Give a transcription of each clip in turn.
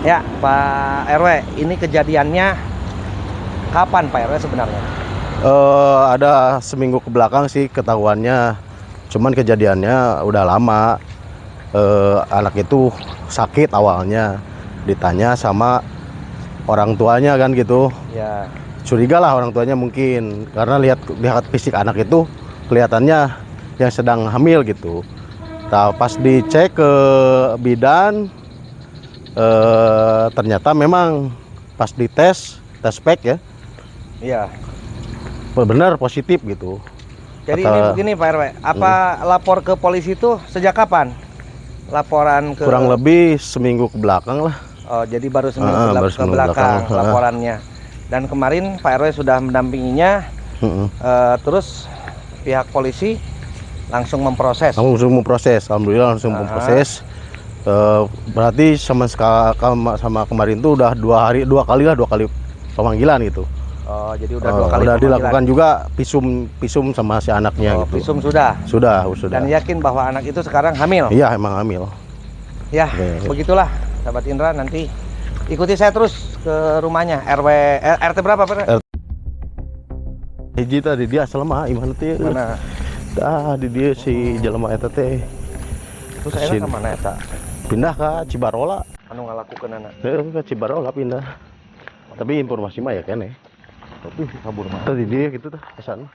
Ya, Pak RW, ini kejadiannya kapan Pak RW sebenarnya? Ada seminggu ke belakang sih ketahuannya. Cuman kejadiannya udah lama. Anak itu sakit awalnya. Ditanya sama orang tuanya kan gitu. Ya. Curiga lah orang tuanya mungkin karena lihat fisik anak itu kelihatannya yang sedang hamil gitu. Nah, pas dicek ke bidan, ternyata memang pas dites pack ya, Iya. benar positif gitu. Jadi ini begini Pak RW, apa lapor ke polisi itu sejak kapan? Laporan ke Kurang lebih seminggu ke belakang lah. Oh, jadi baru seminggu Baru ke seminggu belakang belakang. laporannya. Dan kemarin Pak RW sudah mendampinginya, terus pihak polisi langsung memproses. Langsung memproses, alhamdulillah langsung memproses. Berarti sama kemarin tuh udah dua kali pemanggilan gitu. Oh, jadi udah 2 kali udah pemanggilan. dilakukan juga visum sama si anaknya gitu. Visum sudah. Sudah. Dan yakin bahwa anak itu sekarang hamil. Iya, emang hamil. Ya, begitulah sahabat Indra, nanti ikuti saya terus ke rumahnya. RT berapa Pak? Hiji tadi dia selama gimana tuh? Mana? Di dia si jelema eta teh. Terus saya ke mana eta? Pindah ke Cibarola. Anu ngalakukeun anak. Ke Cibarola pindah. Tapi informasi mah ya keneh. Tapi kabur mah. Tadi dia gitu tuh kesan.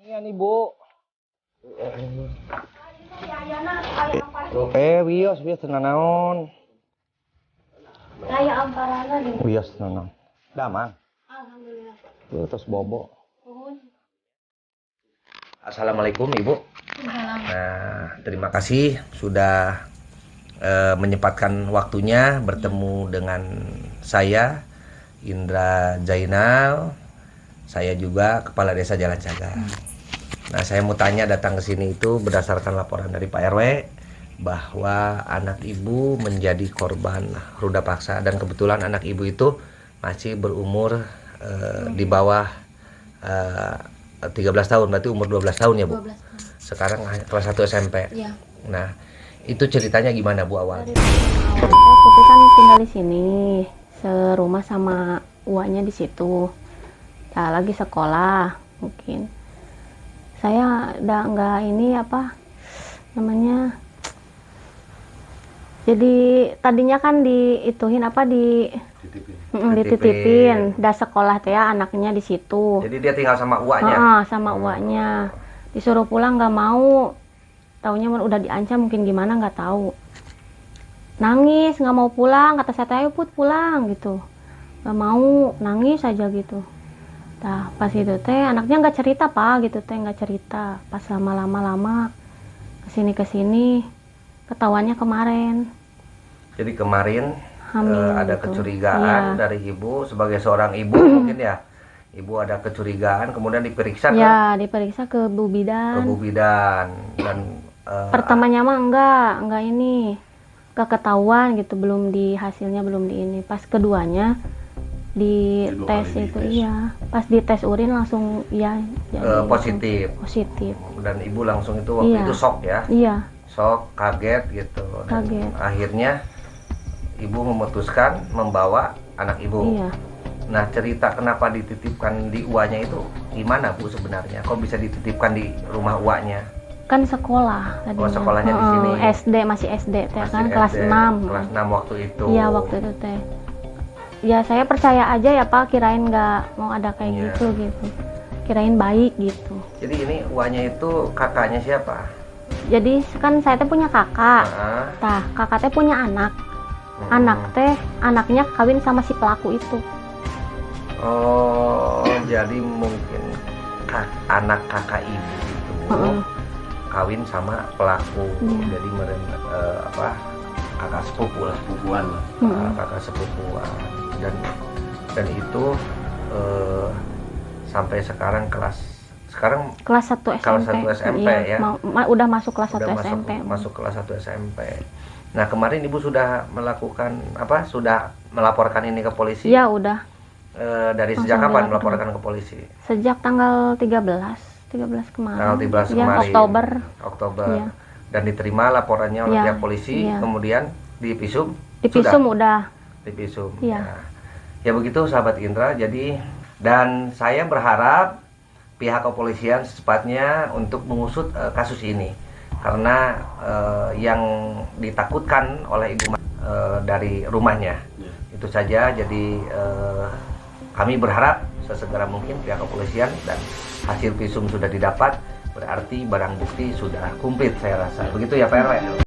Iya nih Bu. Wios tenang naon. Kayak amparana nih. Wios tenang. Damang. Alhamdulillah. Terus bobo. Assalamualaikum Ibu. Nah, terima kasih sudah menyempatkan waktunya bertemu dengan saya Indra Zainal. Saya juga Kepala Desa Jalan Cagar. Nah, saya mau tanya datang ke sini itu berdasarkan laporan dari Pak RW bahwa anak ibu menjadi korban ruda paksa dan kebetulan anak ibu itu masih berumur di bawah 13 tahun, berarti umur 12 tahun ya Bu? 12 tahun. Sekarang kelas 1 SMP. Iya. Nah, itu ceritanya gimana Bu awalnya? Awalnya Putri kan tinggal di sini, serumah sama uaknya di situ. Nah, lagi sekolah mungkin. Saya udah nggak ini apa namanya. Jadi tadinya kan diituhin apa dititipin. Udah sekolah teh ya, anaknya di situ. Jadi dia tinggal sama uaknya? Sama uaknya. Disuruh pulang nggak mau. Taunya udah diancam mungkin gimana nggak tahu. Nangis nggak mau pulang, kata saya, ayo Put pulang gitu. Nggak mau, nangis aja gitu. Nah, pas itu teh anaknya nggak cerita Pak gitu teh, nggak cerita. Pas lama kesini ketahuannya kemarin. Jadi kemarin ada gitu. kecurigaan dari ibu sebagai seorang ibu mungkin ya. Ibu ada kecurigaan, kemudian diperiksa diperiksa ke Bu Bidan. Dan Pertamanya mah enggak ini. Enggak ketahuan gitu, hasilnya belum di ini. Pas keduanya di tes itu iya, pas di tes urin langsung ya positif. Dan ibu langsung itu waktu itu shock ya? Iya. Shock, kaget gitu. Kaget. Akhirnya ibu memutuskan membawa anak ibu. Iya. Nah, cerita kenapa dititipkan di uaknya itu gimana Bu sebenarnya? Kok bisa dititipkan di rumah uaknya? Kan sekolah tadinya. Oh, sekolahnya di sini. Masih SD teh kan, kelas 6. Kelas 6 waktu itu. Iya, waktu itu teh. Ya saya percaya aja ya Pak, kirain nggak mau ada kayak gitu. Kirain baik gitu. Jadi ini uaknya itu kakaknya siapa? Jadi kan saya teh punya kakak. Tah, kakak teh punya anak. Anaknya kawin sama si pelaku itu. Oh, jadi mungkin anak kakak ibu itu kawin sama pelaku. Jadi kakak sepupu lah, Sepupuan lah. kakak sepupuan, dan itu sampai sekarang kelas 1 SMP, ya. Udah masuk kelas 1 Udah SMP. masuk kelas 1 SMP. Nah, kemarin Ibu sudah melakukan apa? Sudah melaporkan ini ke polisi? Iya, udah. Dari Langsung sejak kapan dilaporkan. melaporkan ke polisi? Sejak tanggal 13 kemarin. Tanggal 13 Iya, kemarin. Oktober. Iya. Dan diterima laporannya oleh Iya, pihak polisi, iya. kemudian divisum? Divisum udah. Divisum. Iya. Nah, ya begitu sahabat Indra. Jadi, dan saya berharap pihak kepolisian secepatnya untuk mengusut kasus ini, karena yang ditakutkan oleh Ibu dari rumahnya itu saja. Jadi kami berharap sesegera mungkin pihak kepolisian dan hasil visum sudah didapat, berarti barang bukti sudah komplit saya rasa. Begitu ya Pak RW?